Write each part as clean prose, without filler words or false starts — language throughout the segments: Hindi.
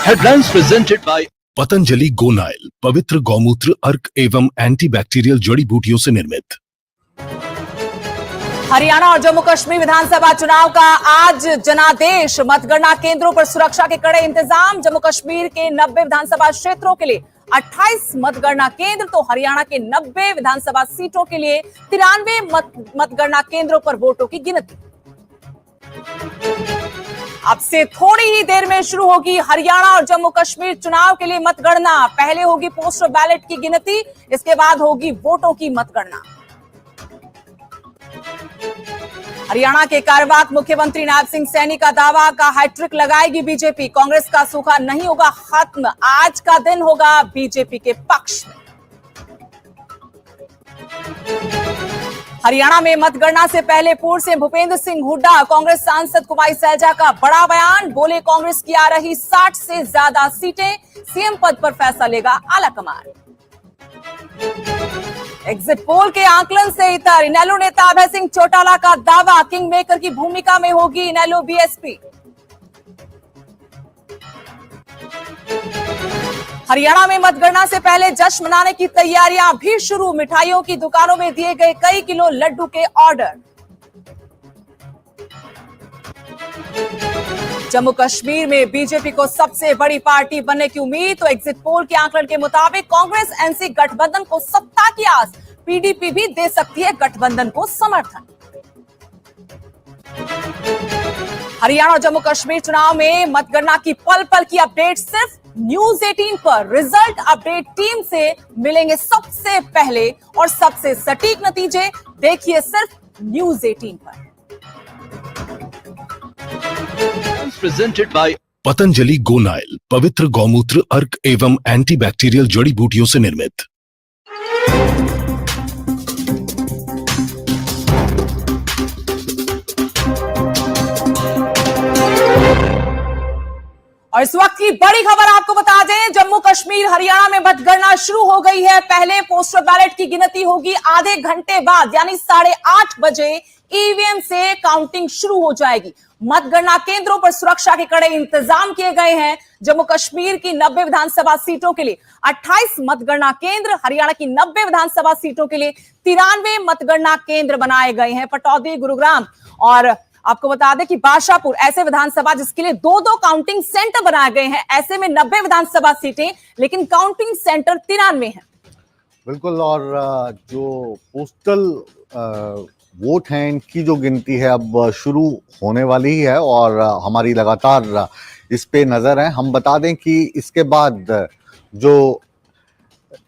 Headlines presented by Patanjali Gonyle, पवित्र गौमूत्र, अर्क एवं एंटीबैक्टीरियल जड़ी बूटियों से निर्मित। हरियाणा और जम्मू कश्मीर विधानसभा चुनाव का आज जनादेश। मतगणना केंद्रों पर सुरक्षा के कड़े इंतजाम। जम्मू कश्मीर के 90 विधानसभा क्षेत्रों के लिए 28 मतगणना केंद्र, तो हरियाणा के 90 विधानसभा सीटों के लिए 93 मतगणना केंद्रों पर वोटों की गिनती। अब से थोड़ी ही देर में शुरू होगी हरियाणा और जम्मू कश्मीर चुनाव के लिए मतगणना। पहले होगी पोस्टल बैलेट की गिनती, इसके बाद होगी वोटों की मतगणना। हरियाणा के कार्यवाहक मुख्यमंत्री नायब सिंह सैनी का दावा का हैट्रिक लगाएगी बीजेपी। कांग्रेस का सूखा नहीं होगा खत्म, आज का दिन होगा बीजेपी के पक्ष में। हरियाणा में मतगणना से पहले पूर्व सीएम भूपेंद्र सिंह हुड्डा, कांग्रेस सांसद कुमारी सैलजा का बड़ा बयान। बोले कांग्रेस की आ रही 60 से ज्यादा सीटें, सीएम पद पर फैसला लेगा आलाकमान। एग्जिट पोल के आंकलन से इतर इनेलो नेता अभय सिंह चौटाला का दावा, किंग मेकर की भूमिका में होगी इनेलो बीएसपी। हरियाणा में मतगणना से पहले जश्न मनाने की तैयारियां भी शुरू। मिठाइयों की दुकानों में दिए गए कई किलो लड्डू के ऑर्डर। जम्मू कश्मीर में बीजेपी को सबसे बड़ी पार्टी बनने की उम्मीद, तो एग्जिट पोल के आंकलन के मुताबिक कांग्रेस एनसी गठबंधन को सत्ता की आस, पीडीपी भी दे सकती है गठबंधन को समर्थन। हरियाणा और जम्मू कश्मीर चुनाव में मतगणना की पल पल की अपडेट सिर्फ न्यूज 18 पर। रिजल्ट अपडेट टीम से मिलेंगे सबसे पहले और सबसे सटीक नतीजे देखिए सिर्फ न्यूज 18 पर। Presented by पतंजलि गोनाइल, पवित्र गौमूत्र, अर्क एवं एंटीबैक्टीरियल जड़ी बूटियों से निर्मित। और इस वक्त की बड़ी खबर आपको बता दें, जम्मू कश्मीर हरियाणा में मतगणना शुरू हो गई है। पहले पोस्टल बैलेट की गिनती होगी आधे घंटे बाद, यानी 8:30 बजे ईवीएम से काउंटिंग शुरू हो जाएगी। मतगणना केंद्रों पर सुरक्षा के कड़े इंतजाम किए गए हैं। जम्मू कश्मीर की 90 विधानसभा सीटों के लिए 28 मतगणना केंद्र, हरियाणा की 90 विधानसभा सीटों के लिए 93 मतगणना केंद्र बनाए गए हैं। पटौदी, गुरुग्राम और आपको बता दें कि बादशाहपुर ऐसे विधानसभा जिसके लिए 2-2 काउंटिंग सेंटर बनाए गए हैं। ऐसे में 90 विधानसभा सीटें, लेकिन काउंटिंग सेंटर 93 हैं। बिल्कुल, और जो पोस्टल वोट हैं, इनकी जो गिनती है अब शुरू होने वाली ही है और हमारी लगातार इस पे नजर है। हम बता दें कि इसके बाद जो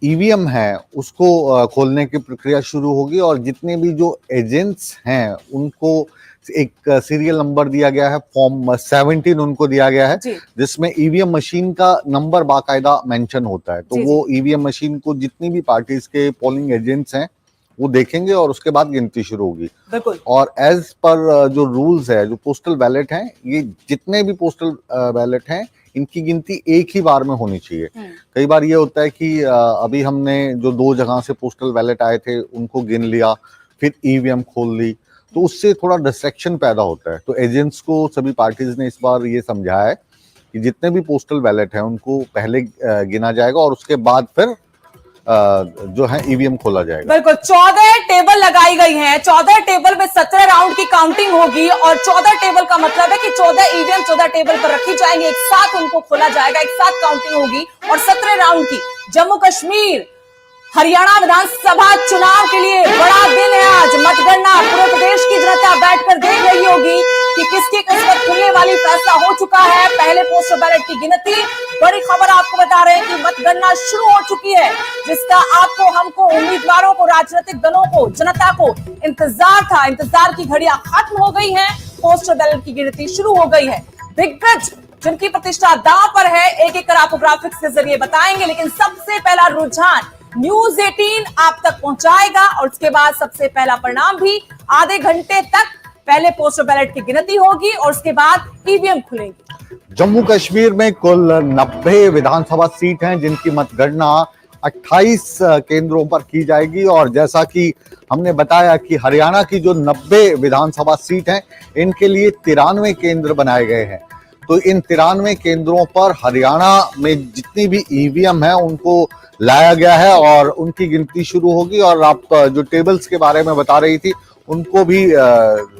ईवीएम है उसको खोलने की प्रक्रिया शुरू होगी और जितने भी जो एजेंट्स हैं उनको एक सीरियल नंबर दिया गया है, फॉर्म 17 उनको दिया गया है, जिसमें ईवीएम मशीन का नंबर बाकायदा मेंशन होता है। तो वो ईवीएम मशीन को जितनी भी पार्टीज के पोलिंग एजेंट्स हैं वो देखेंगे और उसके बाद गिनती शुरू होगी। बिल्कुल। और एज पर जो रूल्स है, जो पोस्टल बैलेट हैं, ये जितने भी पोस्टल बैलेट हैं इनकी गिनती एक ही बार में होनी चाहिए। कई बार ये होता है कि अभी हमने जो 2 जगह से पोस्टल बैलेट आए थे उनको गिन लिया, फिर ईवीएम खोल ली, तो उससे थोड़ा डिस्ट्रैक्शन पैदा होता है। तो एजेंट्स को सभी पार्टीज ने इस बार ये समझाया है कि जितने भी पोस्टल बैलेट हैं उनको पहले गिना जाएगा और उसके बाद फिर जो है ईवीएम खोला जाएगा। बिल्कुल। 14 टेबल लगाई गई हैं, 14 टेबल में 17 राउंड की काउंटिंग होगी और 14 टेबल का मतलब है कि 14 ईवीएम 14 टेबल पर रखी जाएंगी, एक साथ उनको खोला जाएगा, एक साथ काउंटिंग होगी और 17 राउंड की। जम्मू कश्मीर हरियाणा विधानसभा चुनाव के लिए बड़ा दिन है आज। मतगणना पूरे प्रदेश की जनता बैठकर देख रही होगी कि किसकी किस्मत खुलने वाली, फैसला हो चुका है। पहले पोस्टल बैलेट की गिनती, बड़ी खबर आपको बता रहे हैं कि मतगणना शुरू हो चुकी है, जिसका आपको, हमको, उम्मीदवारों को, राजनीतिक दलों को, जनता को इंतजार था। इंतजार की घड़ियां खत्म हो गई हैं, पोस्टल बैलेट की गिनती शुरू हो गई है। दिग्गज जिनकी प्रतिष्ठा दांव पर है, एक एक कर आपको ग्राफिक्स के जरिए बताएंगे, लेकिन सबसे पहला रुझान न्यूज 18 आप तक पहुंचाएगा और उसके बाद सबसे पहला परिणाम भी आधे घंटे तक पहले पोस्टल बैलेट की गिनती होगी और उसके बाद ईवीएम खुलेंगी। जम्मू कश्मीर में कुल 90 विधानसभा सीट हैं जिनकी मतगणना 28 केंद्रों पर की जाएगी। और जैसा कि हमने बताया कि हरियाणा की जो 90 विधानसभा सीट हैं इनके लिए 93 केंद्र बनाए गए हैं। तो इन 93 केंद्रों पर हरियाणा में जितनी भी ईवीएम है उनको लाया गया है और उनकी गिनती शुरू होगी। और आप जो टेबल्स के बारे में बता रही थी उनको भी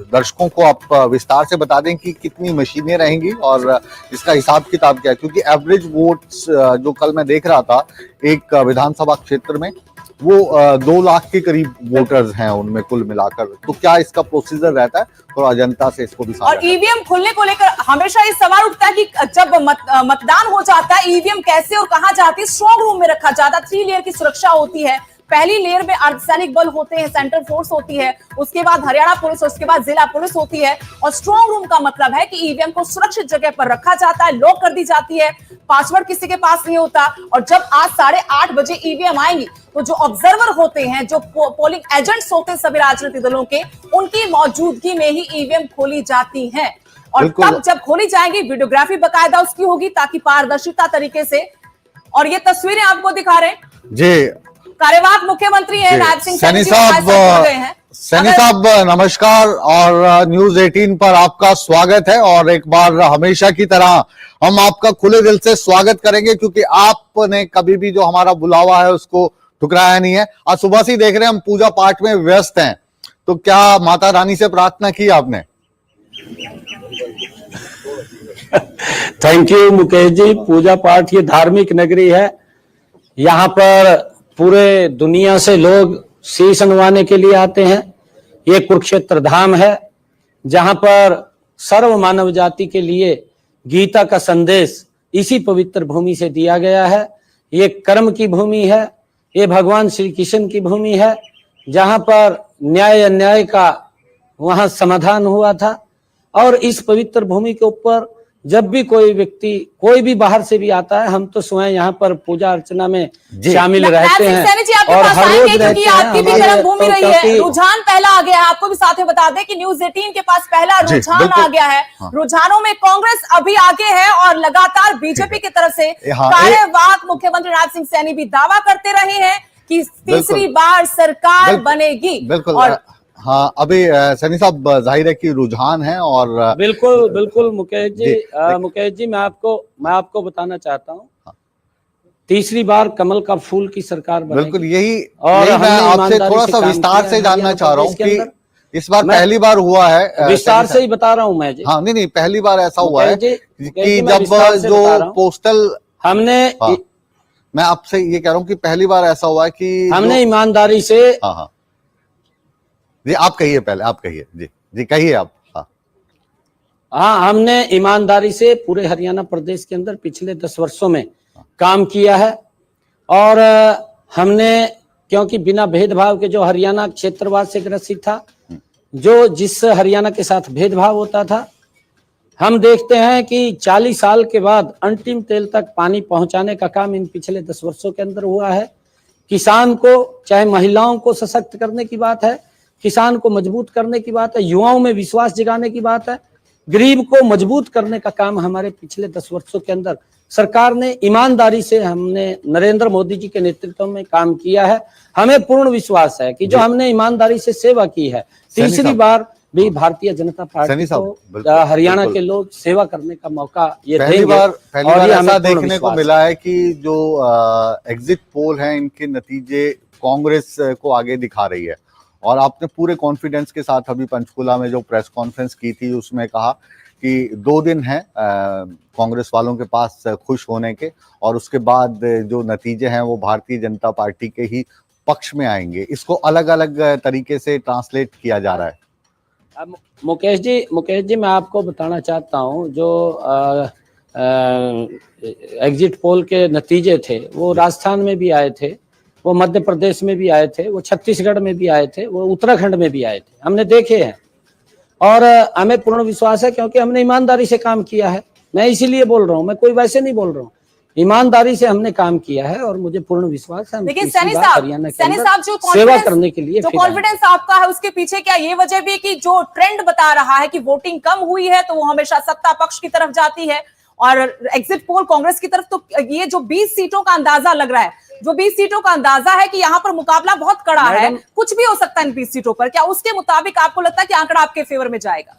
दर्शकों को आप विस्तार से बता दें कि कितनी मशीनें रहेंगी और इसका हिसाब किताब क्या है, क्योंकि एवरेज वोट्स जो कल मैं देख रहा था एक विधानसभा क्षेत्र में, वो 2 लाख के करीब वोटर्स हैं उनमें कुल मिलाकर। तो क्या इसका प्रोसीजर रहता है, थोड़ा जनता से इसको भी और ईवीएम खुलने को लेकर हमेशा ये सवाल उठता है कि जब मतदान हो जाता है ईवीएम कैसे और कहां जाती है। स्ट्रॉन्ग रूम में रखा जाता है, 3 लेयर की सुरक्षा होती है। पहली लेयर में अर्धसैनिक बल होते हैं, सेंट्रल फोर्स होती है, उसके बाद हरियाणा पुलिस और उसके बाद जिला पुलिस होती है। और स्ट्रॉन्ग रूम का मतलब है कि ईवीएम को सुरक्षित जगह पर रखा जाता है, लॉक कर दी जाती है, पासवर्ड किसी के पास नहीं होता। और जब आज 8:30 बजे ईवीएम आएंगी तो जो ऑब्जर्वर होते हैं, जो पोलिंग एजेंट्स होते हैं सभी राजनीतिक दलों के, उनकी मौजूदगी में ही ईवीएम खोली जाती है। और तब जब खोली जाएंगी वीडियोग्राफी बकायदा उसकी होगी ताकि पारदर्शिता तरीके से। और ये तस्वीरें आपको दिखा रहे हैं जी, कार्यवाहक मुख्यमंत्री हैं नायब सिंह सैनी साहब। सैनी साहब नमस्कार और न्यूज 18 पर आपका स्वागत है। और एक बार हमेशा की तरह हम आपका खुले दिल से स्वागत करेंगे, क्योंकि आपने कभी भी जो हमारा बुलावा है उसको ठुकराया नहीं है। आज सुबह से देख रहे हैं हम पूजा पाठ में व्यस्त हैं, तो क्या माता रानी से प्रार्थना की आपने? थैंक यू मुकेश जी। पूजा पाठ ये धार्मिक नगरी है, यहाँ पर पूरे दुनिया से लोग शीश नवाने के लिए आते हैं। ये कुरुक्षेत्र धाम है जहां पर सर्व मानव जाति के लिए गीता का संदेश इसी पवित्र भूमि से दिया गया है। ये कर्म की भूमि है, ये भगवान श्री कृष्ण की भूमि है, जहां पर न्याय अन्याय का वहां समाधान हुआ था। और इस पवित्र भूमि के ऊपर जब भी कोई व्यक्ति, कोई भी बाहर से भी आता है, हम तो स्वयं यहाँ पर पूजा अर्चना में शामिल रहते हैं और हर रोज रहते हैं। आपकी भी कर्म भूमि रही है, रुझान पहला आ गया है। आपको भी साथ में बता दें कि न्यूज 18 के पास पहला रुझान आ गया है। रुझानों में कांग्रेस अभी आगे है और लगातार बीजेपी की तरफ से कार्यवाहक मुख्यमंत्री नायब सिंह सैनी भी दावा करते रहे हैं कि तीसरी बार सरकार बनेगी। बिल्कुल। हाँ, अभी सैनी साहब जाहिर है कि रुझान है और बिल्कुल बिल्कुल मुकेश जी मैं आपको बताना चाहता हूँ, तीसरी बार कमल का फूल की सरकार बनेगी। बिल्कुल यही मैं आपसे थोड़ा सा विस्तार से जानना चाह रहा हूँ कि इस बार पहली बार हुआ है। विस्तार से ही बता रहा हूँ मैं जी। हाँ, नहीं पहली बार ऐसा हुआ है कि जब जो पोस्टल हमने, मैं आपसे ये कह रहा हूँ कि पहली बार ऐसा हुआ है कि हमने ईमानदारी से, हाँ जी आप कहिए, पहले आप कहिए जी कहिए आप। हाँ, हमने ईमानदारी से पूरे हरियाणा प्रदेश के अंदर पिछले 10 वर्षों में काम किया है। और हमने, क्योंकि बिना भेदभाव के जो हरियाणा क्षेत्रवाद से ग्रसित था, जो जिस हरियाणा के साथ भेदभाव होता था, हम देखते हैं कि 40 साल के बाद अंतिम तेल तक पानी पहुंचाने का काम इन पिछले 10 वर्षों के अंदर हुआ है। किसान को, चाहे महिलाओं को सशक्त करने की बात है, किसान को मजबूत करने की बात है, युवाओं में विश्वास जगाने की बात है, गरीब को मजबूत करने का काम हमारे पिछले 10 वर्षों के अंदर सरकार ने ईमानदारी से, हमने नरेंद्र मोदी जी के नेतृत्व में काम किया है। हमें पूर्ण विश्वास है कि जो हमने ईमानदारी से सेवा की है, तीसरी बार भी भारतीय जनता पार्टी को हरियाणा के लोग सेवा करने का मौका ये पहली बार ऐसा देखने को मिला है कि जो एग्जिट पोल है इनके नतीजे कांग्रेस को आगे दिखा रही है, और आपने पूरे कॉन्फिडेंस के साथ अभी पंचकुला में जो प्रेस कॉन्फ्रेंस की थी उसमें कहा कि 2 दिन है कांग्रेस वालों के पास खुश होने के, और उसके बाद जो नतीजे हैं वो भारतीय जनता पार्टी के ही पक्ष में आएंगे। इसको अलग अलग तरीके से ट्रांसलेट किया जा रहा है। मुकेश जी मैं आपको बताना चाहता हूं, जो एग्जिट पोल के नतीजे थे वो राजस्थान में भी आए थे, वो मध्य प्रदेश में भी आए थे, वो छत्तीसगढ़ में भी आए थे, वो उत्तराखंड में भी आए थे, हमने देखे हैं। और हमें पूर्ण विश्वास है क्योंकि हमने ईमानदारी से काम किया है। मैं इसीलिए बोल रहा हूँ, मैं कोई वैसे नहीं बोल रहा हूँ, ईमानदारी से हमने काम किया है और मुझे पूर्ण विश्वास है। लेकिन सैनी साहब जो सेवा करने के लिए जो कॉन्फिडेंस आपका है उसके पीछे क्या ये वजह भी कि जो ट्रेंड बता रहा है कि वोटिंग कम हुई है तो वो हमेशा सत्ता पक्ष की तरफ जाती है, और एग्जिट पोल कांग्रेस की तरफ, तो ये जो 20 सीटों का अंदाजा लग रहा है, जो 20 सीटों का अंदाजा है कि यहाँ पर मुकाबला बहुत कड़ा है, कुछ भी हो सकता है इन 20 सीटों पर, क्या उसके मुताबिक आपको लगता है कि आंकड़ा आपके फेवर में जाएगा?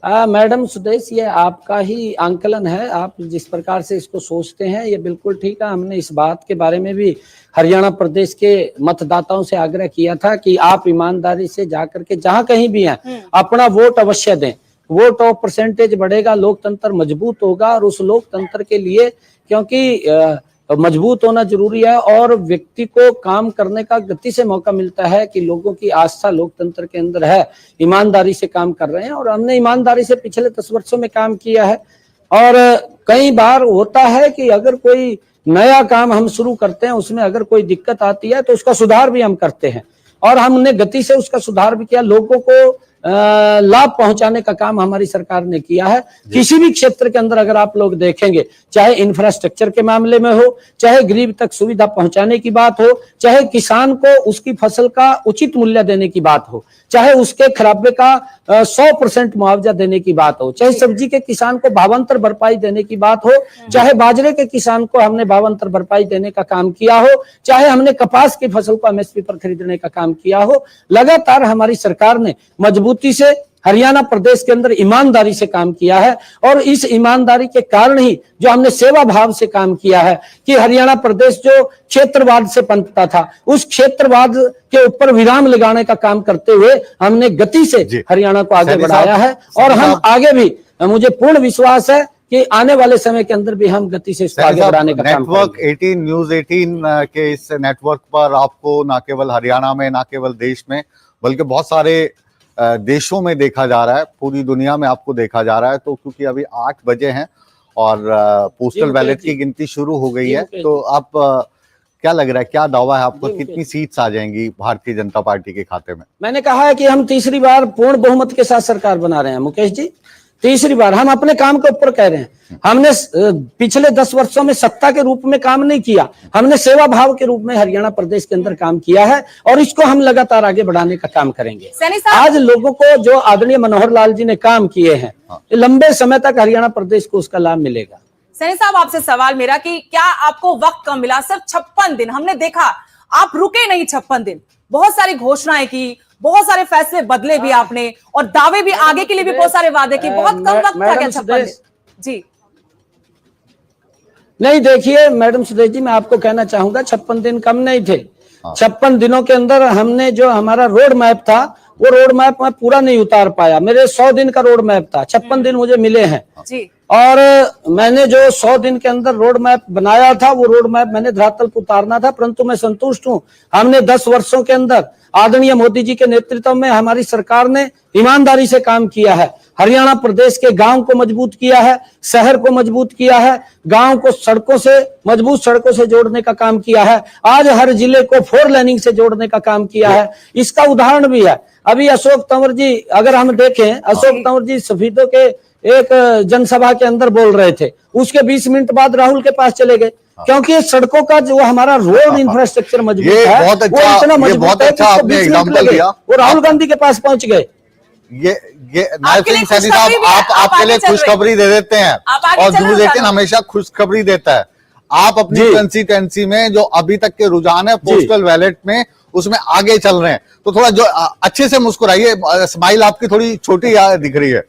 मैडम सुदेश, ये आपका ही आंकलन है, आप जिस प्रकार से इसको सोचते हैं ये बिल्कुल ठीक है। हमने इस बात के बारे में भी हरियाणा प्रदेश के मतदाताओं से आग्रह किया था कि आप ईमानदारी से जाकर के जहां कहीं भी हैं अपना वोट अवश्य दें। वोट ऑफ परसेंटेज बढ़ेगा, लोकतंत्र मजबूत होगा, और उस लोकतंत्र के लिए, क्योंकि मजबूत होना जरूरी है और व्यक्ति को काम करने का गति से मौका मिलता है कि लोगों की आस्था लोकतंत्र के अंदर है, ईमानदारी से काम कर रहे हैं, और हमने ईमानदारी से पिछले 10 वर्षों में काम किया है। और कई बार होता है कि अगर कोई नया काम हम शुरू करते हैं, उसमें अगर कोई दिक्कत आती है तो उसका सुधार भी हम करते हैं, और हमने गति से उसका सुधार भी किया। लोगों को लाभ पहुंचाने का काम हमारी सरकार ने किया है। किसी भी क्षेत्र के अंदर अगर आप लोग देखेंगे, चाहे इंफ्रास्ट्रक्चर के मामले में हो, चाहे गरीब तक सुविधा पहुंचाने की बात हो, चाहे किसान को उसकी फसल का उचित मूल्य देने की बात हो, चाहे उसके खराबे का 100% मुआवजा देने की बात हो, चाहे सब्जी के किसान को भावांतर भरपाई देने की बात हो, चाहे बाजरे के किसान को हमने भावांतर भरपाई देने का काम किया हो, चाहे हमने कपास की फसल को एमएसपी पर खरीदने का काम किया हो, लगातार हमारी सरकार ने मजबूती से हरियाणा प्रदेश के अंदर ईमानदारी से काम किया है। और इस ईमानदारी के कारण ही जो हमने सेवा भाव से काम किया है कि हरियाणा प्रदेश जो क्षेत्रवाद से पनपता था, उस क्षेत्रवाद के ऊपर विराम लगाने का काम करते हुए हमने गति से हरियाणा को आगे बढ़ाया है, और हम आगे भी, मुझे पूर्ण विश्वास है कि आने वाले समय के अंदर भी हम गति से इसको आगे बढ़ाने का काम नेटवर्क 18 न्यूज 18 के इस नेटवर्क पर आपको न केवल हरियाणा में, न केवल देश में, बल्कि बहुत सारे देशों में देखा जा रहा है, पूरी दुनिया में आपको देखा जा रहा है। तो क्योंकि अभी 8 बजे हैं और पोस्टल बैलेट की गिनती शुरू हो गई है, तो आप क्या लग रहा है, क्या दावा है आपको, कितनी सीट्स आ जाएंगी भारतीय जनता पार्टी के खाते में? मैंने कहा है कि हम तीसरी बार पूर्ण बहुमत के साथ सरकार बना रहे हैं मुकेश जी, तीसरी बार। हम अपने काम के ऊपर कह रहे हैं, हमने पिछले 10 वर्षों में सत्ता के रूप में काम नहीं किया, हमने सेवा भाव के रूप में हरियाणा प्रदेश के अंदर काम किया है, और इसको हम लगातार आगे बढ़ाने का काम करेंगे। आज लोगों को जो आदरणीय मनोहर लाल जी ने काम किए हैं, लंबे समय तक हरियाणा प्रदेश को उसका लाभ मिलेगा। सैनी साहब, आपसे सवाल मेरा कि क्या आपको वक्त कम मिला? सिर्फ 56 दिन हमने देखा, आप रुके नहीं 56 दिन, बहुत सारी घोषणाएं की, बहुत सारे फैसले बदले भी आपने, और दावे भी आगे के लिए भी बहुत सारे वादे किए। बहुत कम वक्त था क्या 56 दिन? जी नहीं, देखिए मैडम सुदेश जी, मैं आपको कहना चाहूंगा 56 दिन कम नहीं थे। 56 दिनों के अंदर हमने जो हमारा रोड मैप था, वो रोड मैप मैं पूरा नहीं उतार पाया। मेरे 100 दिन का रोड मैप था, 56 दिन मुझे मिले हैं जी। और मैंने जो 100 दिन के अंदर रोड मैप बनाया था, वो रोड मैप मैंने धरातल पर उतारना था, परंतु मैं संतुष्ट हूं। हमने 10 वर्षों के अंदर आदरणीय मोदी जी के नेतृत्व में हमारी सरकार ने ईमानदारी से काम किया है। हरियाणा प्रदेश के गांव को मजबूत किया है, शहर को मजबूत किया है, गांव को सड़कों से, मजबूत सड़कों से जोड़ने का काम किया है। आज हर जिले को 4 लेनिंग से जोड़ने का काम किया है। इसका उदाहरण भी है, अभी अशोक तंवर जी, अगर हम देखें, अशोक तंवर जी सफीदों के एक जनसभा के अंदर बोल रहे थे, उसके 20 मिनट बाद राहुल के पास चले गए। क्योंकि ये सड़कों का जो हमारा रोड इंफ्रास्ट्रक्चर मजबूत ये है, बहुत वो अच्छा- इतना ये मजबूत बहुत है कि अच्छा इसको आपने 20 मिनट एग्जाम्पल लगे दिया। और राहुल गांधी के पास पहुंच गए। ये आपके नायब लिए सिंह सैनी खुशखबरी साहब भी है, आप आप आपके आगे लिए चल रहे हैं। खुशखबरी दे देते हैं आप आगे और चल रहे हो दूरदर्शन रुझानों में। हमेशा खुशखबरी देता है। आप अपनी जी। कंसिस्टेंसी में जो अभी तक के रुझान है पोस्टल बैलेट में उसमें आगे चल रहे हैं, तो थोड़ा जो अच्छे से मुस्कुराइए, स्माइल आपकी थोड़ी छोटी दिख रही है,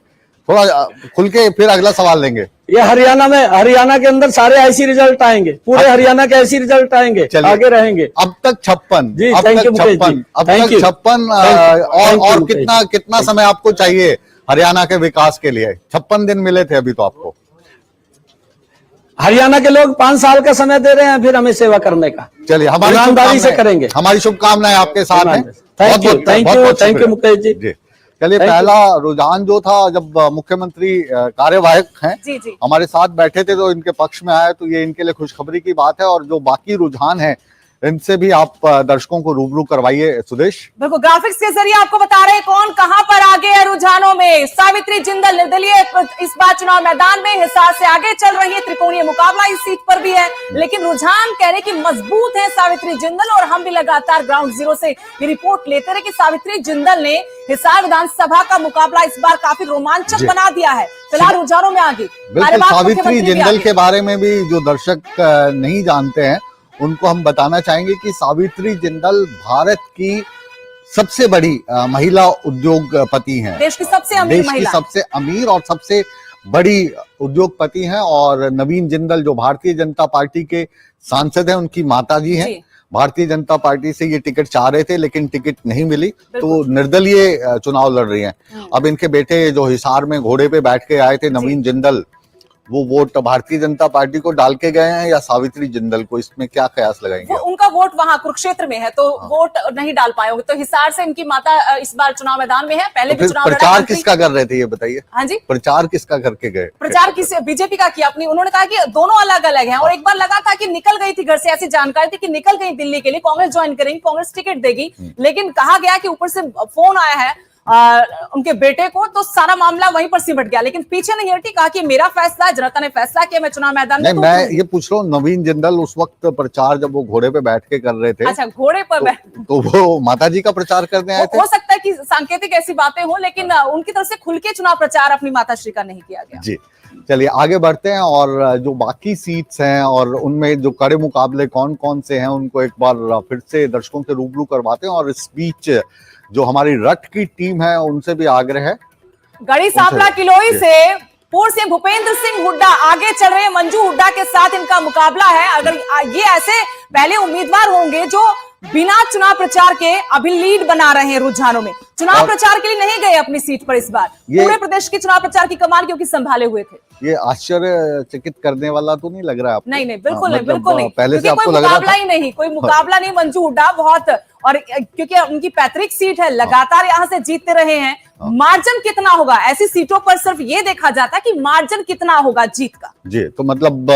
थोड़ा खुल के फिर अगला सवाल लेंगे। ये हरियाणा के अंदर सारे ऐसी रिजल्ट आएंगे, पूरे हरियाणा के ऐसी रिजल्ट आएंगे, चलिए। आगे रहेंगे। अब तक 56, जी, अब thank तक you, मुकेश जी। 56, अब Thank तक you. 56 Thank you, और मुकेश कितना जी। कितना समय आपको चाहिए हरियाणा के विकास के लिए? 56 दिन मिले थे अभी तो आपको। हरियाणा के लोग 5 साल का समय दे रहे हैं फिर हमें सेवा करने का। चलिए, हमारी ईमानदारी से शुभकामनाएं- करेंगे। हमारी शुभकामनाएं आपके साथ हैं। Thank you, thank you, thank you Mukesh ji. चलिए, Thank you. पहला रुझान जो था जब मुख्यमंत्री कार्यवाहक हैं जी जी हमारे साथ बैठे थे तो इनके पक्ष में आया, तो ये इनके लिए खुशखबरी की बात है। और जो बाकी रुझान है इनसे भी आप दर्शकों को रूबरू करवाइए सुदेश। बिल्कुल, ग्राफिक्स के जरिए आपको बता रहे हैं कौन कहां पर आगे है रुझानों में। सावित्री जिंदल निर्दलीय इस बार चुनाव मैदान में हिसार से आगे चल रही है, त्रिकोणीय मुकाबला इस सीट पर भी है, लेकिन रुझान कह रहे कि मजबूत है सावित्री जिंदल। और हम भी लगातार ग्राउंड जीरो से ये रिपोर्ट लेते रहे कि सावित्री जिंदल ने हिसार विधानसभा का मुकाबला इस बार काफी रोमांचक बना दिया है। फिलहाल रुझानों में आगे बिल्कुल, सावित्री जिंदल के बारे में भी जो दर्शक नहीं जानते हैं उनको हम बताना चाहेंगे कि सावित्री जिंदल भारत की सबसे बड़ी महिला उद्योगपति हैं, देश की सबसे अमीर देश की महिला, सबसे अमीर और सबसे बड़ी उद्योगपति हैं। और नवीन जिंदल जो भारतीय जनता पार्टी के सांसद हैं, उनकी माताजी हैं। जी। भारतीय जनता पार्टी से ये टिकट चाह रहे थे लेकिन टिकट नहीं मिली, तो निर्दलीय चुनाव लड़ रही हैं। अब इनके बेटे जो हिसार में घोड़े पे बैठ के आए थे, नवीन जिंदल, वो वोट भारतीय जनता पार्टी को डाल के गए हैं या सावित्री जिंदल को? इसमें क्या कयास लगाएंगे? उनका वोट वहां कुरुक्षेत्र में है तो वोट नहीं डाल पाए होंगे। तो हिसार से इनकी माता इस बार चुनाव मैदान में है, पहले तो भी फिर चुनाव लड़ा प्रचार मंत्री। किसका कर रहे थे ये बताइए? हाँ जी, प्रचार किसका करके गए? प्रचार किस बीजेपी का किया अपनी। उन्होंने कहा कि दोनों अलग अलग हैं और एक बार लगा था कि निकल गई थी घर से, ऐसी जानकारी थी कि निकल गई दिल्ली के लिए, कांग्रेस ज्वाइन करेंगी, कांग्रेस टिकट देगी, लेकिन कहा गया कि ऊपर से फोन आया है उनके बेटे को, तो सारा मामला वहीं पर सिमट गया। लेकिन पीछे नहीं हटी, कहा कि मेरा फैसला है, जनता ने फैसला किया, मैं चुनाव मैदान में नहीं, मैं ये पूछ रहा हूँ, नवीन जिंदल उस वक्त प्रचार जब वो घोड़े पे बैठ के कर रहे थे, अच्छा घोड़े पर बैठ, तो वो माताजी का प्रचार करने आए थे? हो सकता है कि सांकेतिक ऐसी बातें हो, लेकिन उनकी तरफ से खुल के चुनाव प्रचार अपनी माताश्री का नहीं किया गया। जी, चलिए आगे बढ़ते हैं और जो बाकी सीट्स हैं और उनमें जो कड़े मुकाबले कौन कौन से हैं उनको एक बार फिर से दर्शकों के रूबरू करवाते हैं। और इस बीच जो हमारी रट की टीम है उनसे भी आग्रह है। गढ़ी सांपला किलोई से पूर्व सीएम भूपेंद्र सिंह हुड्डा आगे चल रहे हैं, मंजू हुड्डा के साथ इनका मुकाबला है। अगर ये ऐसे पहले उम्मीदवार होंगे जो बिना चुनाव प्रचार के अभी लीड बना रहे हैं रुझानों में। चुनाव प्रचार के लिए नहीं गए अपनी सीट पर इस बार, पूरे प्रदेश के चुनाव प्रचार की कमान क्योंकि संभाले हुए थे। ये आश्चर्यचकित करने वाला तो नहीं लग रहा है आपको? नहीं बिल्कुल नहीं, मतलब बिल्कुल नहीं, पहले से क्योंकि आपको कोई लग रहा मुकाबला था? ही नहीं, कोई मुकाबला नहीं। मंजू हुड्डा बहुत, और क्योंकि उनकी पैतृक सीट है, लगातार यहाँ से जीतते रहे हैं। मार्जिन कितना होगा ऐसी सीटों पर, सिर्फ ये देखा जाता है कि मार्जिन कितना होगा जीत का। जी, तो मतलब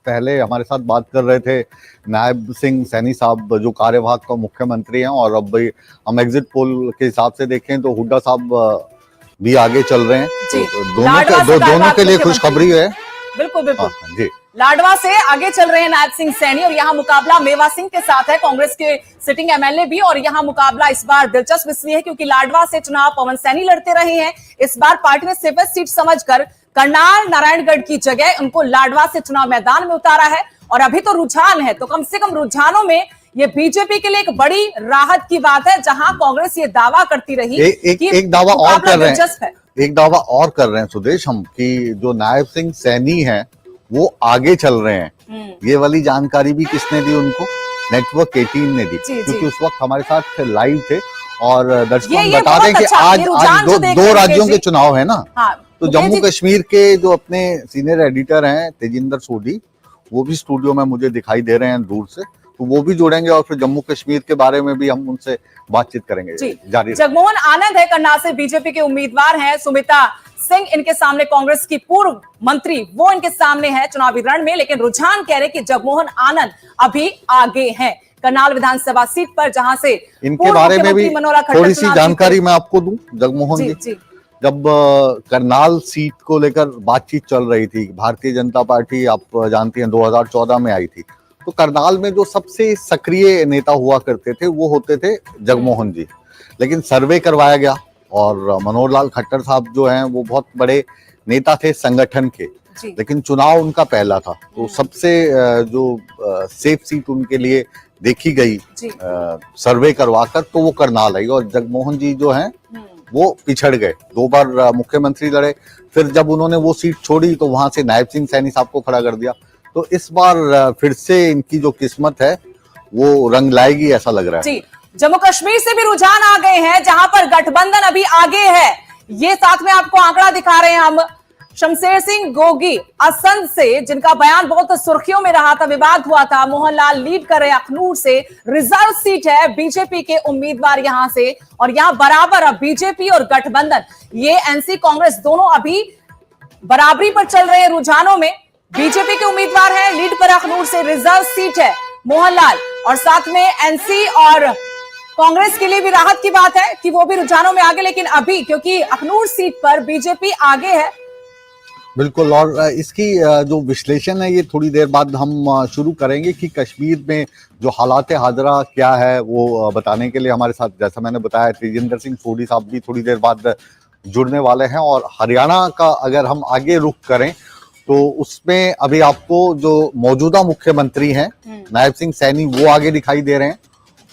पहले हमारे साथ बात कर रहे थे नायब सिंह सैनी साहब जो कार्यवाहक का मुख्यमंत्री हैं, और अब भाई हम एग्जिट पोल के हिसाब से देखें तो हुड्डा साहब भी आगे चल रहे हैं। जी, तो लाडवा दोनों के लिए खुशखबरी है। बिल्कुल बिल्कुल। जी, लाडवा से आगे चल रहे हैं नायब सिंह सैनी और यहाँ मुकाबला मेवा सिंह के साथ है, कांग्रेस के सिटिंग एमएलए भी। और यहाँ मुकाबला इस बार दिलचस्प इसलिए है क्योंकि लाडवा से चुनाव पवन सैनी लड़ते रहे हैं। इस बार पार्टी ने सेफेस्ट सीट समझकर करनाल नारायणगढ़ की जगह उनको लाडवा से चुनाव मैदान में उतारा है। और अभी तो रुझान है, तो कम से कम रुझानों में ये बीजेपी के लिए एक बड़ी राहत की बात है, जहां कांग्रेस ये दावा करती रही एक दावा और कर रहे दिलचस्प है। एक दावा और कर रहे हैं सुदेश हम, कि जो नायब सिंह सैनी हैं वो आगे चल रहे हैं। ये वाली जानकारी भी किसने दी उनको? नेटवर्क 18 ने दी, क्योंकि उस वक्त हमारे साथ लाइव थे। और दर्शकों हम बता दें कि आज दो राज्यों के चुनाव है ना। तो जम्मू कश्मीर के जो अपने सीनियर एडिटर हैं तेजिंदर सोडी, वो भी स्टूडियो में मुझे दिखाई दे रहे हैं दूर से, तो वो भी जुड़ेंगे और फिर जम्मू कश्मीर के बारे में भी हम उनसे बातचीत करेंगे। जारी जगमोहन आनंद है करनाल से, बीजेपी के उम्मीदवार हैं। सुमिता सिंह इनके सामने, कांग्रेस की पूर्व मंत्री, वो इनके सामने है चुनावी रण में। लेकिन रुझान कह रहे कि जगमोहन आनंद अभी आगे हैं करनाल विधानसभा सीट पर, जहां से इनके बारे में भी थोड़ी सी जानकारी मैं आपको दूं। जगमोहन जी, जब करनाल सीट को लेकर बातचीत चल रही थी, भारतीय जनता पार्टी आप जानती हैं 2014 में आई थी, तो करनाल में जो सबसे सक्रिय नेता हुआ करते थे वो होते थे जगमोहन जी, लेकिन सर्वे करवाया गया और मनोहर लाल खट्टर साहब जो हैं वो बहुत बड़े नेता थे संगठन के, लेकिन चुनाव उनका पहला था, तो सबसे जो सेफ सीट उनके लिए देखी गई सर्वे करवाकर, तो वो करनाल आई। और जगमोहन जी जो हैं वो पिछड़ गए, 2 बार मुख्यमंत्री लड़े, फिर जब उन्होंने वो सीट छोड़ी तो वहां से नायब सिंह सैनी साहब को खड़ा कर दिया। तो इस बार फिर से इनकी जो किस्मत है वो रंग लाएगी ऐसा लग रहा है। जी, जम्मू कश्मीर से भी रुझान आ गए हैं, जहां पर गठबंधन अभी आगे है। ये साथ में आपको आंकड़ा दिखा रहे हैं हम। शमशेर सिंह गोगी असंध से, जिनका बयान बहुत सुर्खियों में रहा था, विवाद हुआ था, मोहनलाल लीड कर रहे अखनूर से, रिजर्व सीट है बीजेपी के उम्मीदवार यहां से, और यहां बराबर अब बीजेपी और गठबंधन, ये एनसी कांग्रेस दोनों अभी बराबरी पर चल रहे हैं रुझानों में। बीजेपी के उम्मीदवार हैं, लीड पर अखनूर से, रिजर्व सीट है मोहनलाल, और साथ में एनसी और कांग्रेस के लिए भी राहत की बात है कि वो भी रुझानों में आगे, लेकिन अभी क्योंकि अखनूर सीट पर बीजेपी आगे है। बिल्कुल, और इसकी जो विश्लेषण है ये थोड़ी देर बाद हम शुरू करेंगे कि कश्मीर में जो हालात हाजरा क्या है वो बताने के लिए हमारे साथ, जैसा मैंने बताया, तेजिंदर सिंह सोढी साहब भी थोड़ी देर बाद जुड़ने वाले हैं। और हरियाणा का अगर हम आगे रुख करें तो उसमें अभी आपको जो मौजूदा मुख्यमंत्री हैं नायब सिंह सैनी वो आगे दिखाई दे रहे हैं,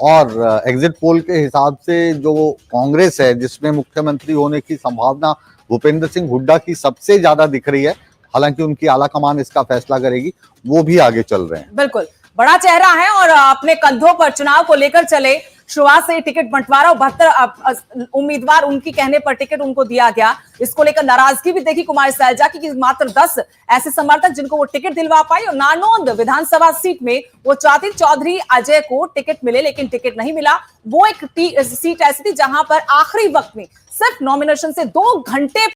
और एग्जिट पोल के हिसाब से जो कांग्रेस है जिसमें मुख्यमंत्री होने की संभावना भूपेंद्र सिंह हुड्डा की सबसे ज्यादा दिख रही है, हालांकि उनकी आला कमान इसका फैसला करेगी, वो भी आगे चल रहे हैं। बिल्कुल बड़ा चेहरा है और अपने कंधों पर चुनाव को लेकर चले, शुरुआत से टिकट बंटवारा, 72 उम्मीदवार उनकी कहने पर टिकट उनको दिया गया। इसको लेकर नाराजगी भी देखी कुमारी सैलजा की, मात्र 10 ऐसे समर्थक जिनको वो टिकट दिलवा पाई, और नानौंद विधानसभा सीट में वो चाहती चौधरी अजय को टिकट मिले, लेकिन टिकट नहीं मिला। वो एक सीट ऐसी थी जहां पर आखिरी वक्त में सिर्फ नॉमिनेशन से 2 घंटे